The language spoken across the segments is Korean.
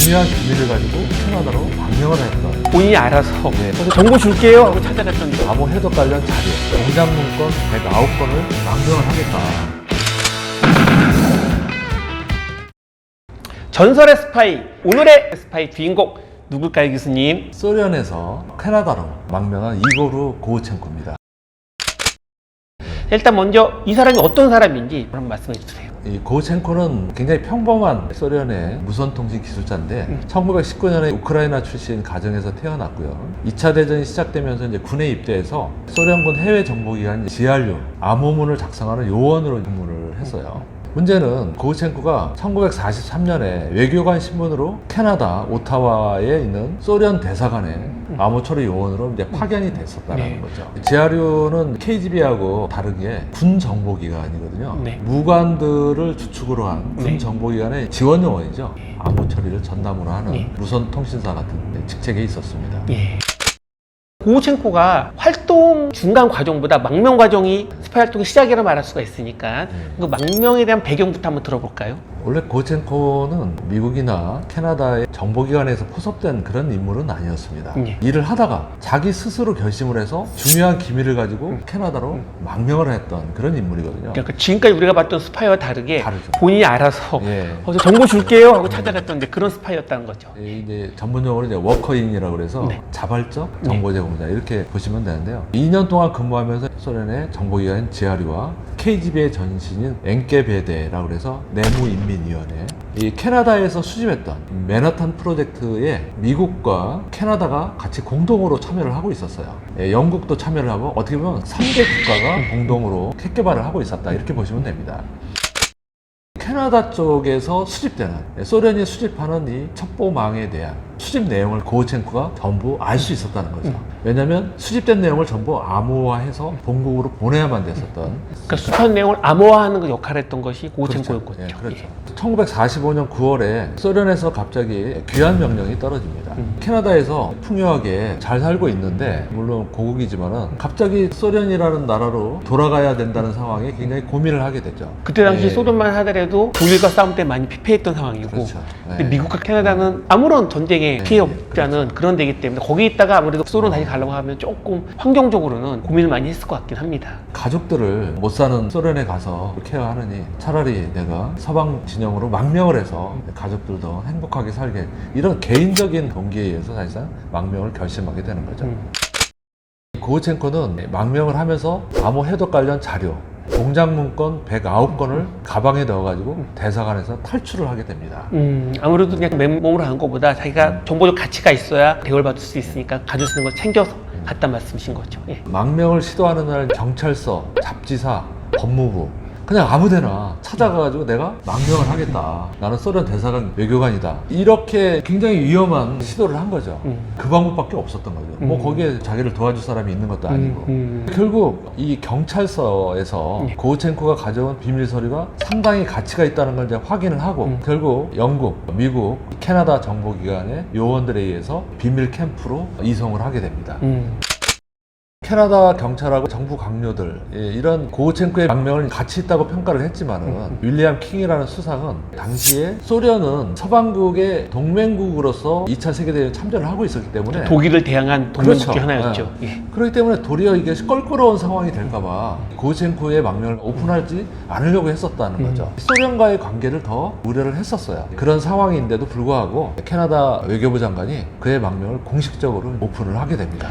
중요한 기밀을 가지고 캐나다로 망명을 했던, 본인이 알아서 네. 그래서 정보 줄게요 하고 찾아갔던 암호 해독 관련 자료, 공작 문건 109건을 망명을 하겠다. 전설의 스파이, 오늘의 스파이 주인공 누굴까요, 교수님? 소련에서 캐나다로 망명한 이고르 고우첸코입니다. 일단 먼저 이 사람이 어떤 사람인지 한번 말씀해 주세요. 이 고우첸코는 굉장히 평범한 소련의 무선통신 기술자인데 1919년에 우크라이나 출신 가정에서 태어났고요. 2차 대전이 시작되면서 이제 군에 입대해서 소련군 해외 정보기관 GRU 암호문을 작성하는 요원으로 근무를 했어요. 문제는 고우첸코가 1943년에 외교관 신분으로 캐나다 오타와에 있는 소련 대사관에 암호 처리 요원으로 이제 파견이 됐었다는 네. 거죠. GRU는 KGB하고 다르게 군 정보기관이거든요. 네. 무관들을 주축으로 한 군 네. 정보기관의 지원 요원이죠. 암호 처리를 전담으로 하는 네. 무선 통신사 같은 직책에 있었습니다. 예. 고우첸코가 활동 중간 과정보다 망명 과정이 스파이 활동의 시작이라 말할 수가 있으니까 그 망명에 대한 배경부터 한번 들어볼까요? 원래 고우첸코는 미국이나 캐나다의 정보기관에서 포섭된 그런 인물은 아니었습니다. 예. 일을 하다가 자기 스스로 결심을 해서 중요한 기밀을 가지고 캐나다로 망명을 했던 그런 인물이거든요. 그러니까 지금까지 우리가 봤던 스파이와 다르게 다르죠. 본인이 알아서 예. 그래서 정보 줄게요 하고 찾아갔던 이제 그런 스파이였다는 거죠. 이제 전문용어로 이제 워커인이라고 그래서 네. 자발적 정보 제공자 이렇게 보시면 되는데요. 2년 동안 근무하면서 소련의 정보기관인 GRU와 KGB의 전신인 엔케베데라고 그래서 내무인민위원회, 이 캐나다에서 수집했던 맨하탄 프로젝트에 미국과 캐나다가 같이 공동으로 참여를 하고 있었어요. 예, 영국도 참여를 하고 어떻게 보면 3개 국가가 공동으로 핵 개발을 하고 있었다 이렇게 보시면 됩니다. 캐나다 쪽에서 수집되는 소련이 수집하는 이 첩보망에 대한 수집 내용을 고우첸코가 전부 알 수 있었다는 거죠. 왜냐하면 수집된 내용을 전부 암호화해서 본국으로 보내야만 됐었던. 그러니까 수집한 내용을 암호화하는 그 역할을 했던 것이 고우첸코였거든요. 예, 그렇죠. 1945년 9월에 소련에서 갑자기 귀환 명령이 떨어집니다. 캐나다에서 풍요하게 잘 살고 있는데 물론 고국이지만은 갑자기 소련이라는 나라로 돌아가야 된다는 상황에 굉장히 고민을 하게 되죠. 그때 당시 예. 소련만 하더라도 독일과 싸움 때 많이 피폐했던 상황이고 그렇죠. 근데 예. 미국과 캐나다는 아무런 전쟁에 피해 없지 않은 그렇죠. 그런 데이기 때문에 거기 있다가 아무래도 소련 다시 가려고 하면 조금 환경적으로는 고민을 많이 했을 것 같긴 합니다. 가족들을 못 사는 소련에 가서 케어하느니 차라리 내가 서방 진영으로 망명을 해서 가족들도 행복하게 살게, 이런 개인적인 동기에 의해서 사실상 망명을 결심하게 되는 거죠. 고우첸코는 망명을 하면서 암호 해독 관련 자료, 공작 문건 109건을 가방에 넣어가지고 대사관에서 탈출을 하게 됩니다. 아무래도 그냥 맨몸으로 간 것보다 자기가 정보적 가치가 있어야 대우를 받을 수 있으니까 가질 수 있는 걸 챙겨서 갔단 말씀이신 거죠. 예. 망명을 시도하는 날 경찰서, 잡지사, 법무부 그냥 아무데나 찾아가가지고 내가 망명을 하겠다. 나는 소련 대사관 외교관이다. 이렇게 굉장히 위험한 시도를 한 거죠. 그 방법밖에 없었던 거죠. 뭐 거기에 자기를 도와줄 사람이 있는 것도 아니고. 결국 이 경찰서에서 고우첸코가 가져온 비밀 서류가 상당히 가치가 있다는 걸 이제 확인을 하고 결국 영국, 미국, 캐나다 정보기관의 요원들에 의해서 비밀 캠프로 이송을 하게 됩니다. 캐나다 경찰하고 정부 강요들, 이런 고우첸코의 망명을 가치 있다고 평가를 했지만은 윌리엄 킹이라는 수상은 당시에 소련은 서방국의 동맹국으로서 2차 세계대회에 참전을 하고 있었기 때문에 독일을 대항한 동맹국 중 그렇죠. 하나였죠. 네. 예. 그렇기 때문에 도리어 이게 껄끄러운 상황이 될까봐 고우첸코의 망명을 오픈하지 않으려고 했었다는 거죠. 소련과의 관계를 더 우려를 했었어요. 그런 상황인데도 불구하고 캐나다 외교부 장관이 그의 망명을 공식적으로 오픈을 하게 됩니다.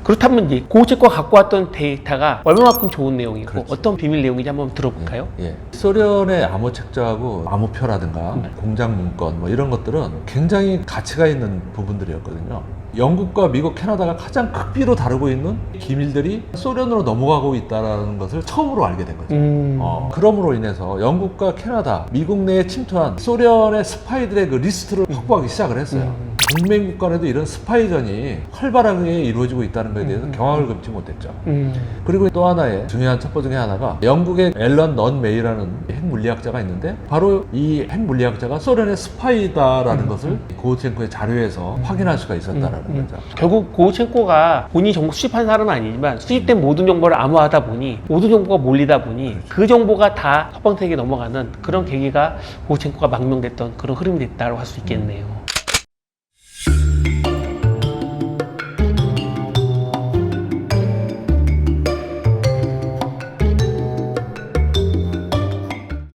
그렇다면 이제 고우첸코가 갖고 왔던 데이터가 얼마만큼 좋은 내용이고 그렇죠. 어떤 비밀 내용인지 한번 들어볼까요? 예. 소련의 암호 책자하고 암호표라든가 공작 문건 뭐 이런 것들은 굉장히 가치가 있는 부분들이었거든요. 영국과 미국, 캐나다가 가장 극비로 다루고 있는 기밀들이 소련으로 넘어가고 있다는 것을 처음으로 알게 된 거죠. 그럼으로 인해서 영국과 캐나다, 미국 내에 침투한 소련의 스파이들의 그 리스트를 확보하기 시작을 했어요. 동맹국 간에도 이런 스파이전이 활발하게 이루어지고 있다는 것에 대해서 경악을 금치 못했죠. 그리고 또 하나의 중요한 첩보 중에 하나가 영국의 앨런 넌 메이라는 핵물리학자가 있는데 바로 이 핵물리학자가 소련의 스파이다라는 것을 고우첸코의 자료에서 확인할 수가 있었다라는 거죠. 결국 고우첸코가 본인이 정보 수집한 사람은 아니지만 수집된 모든 정보를 암호화하다 보니 모든 정보가 몰리다 보니 그 정보가 다 서방세계에 넘어가는 그런 계기가 고우첸코가 망명됐던 그런 흐름이 됐다고 할 수 있겠네요.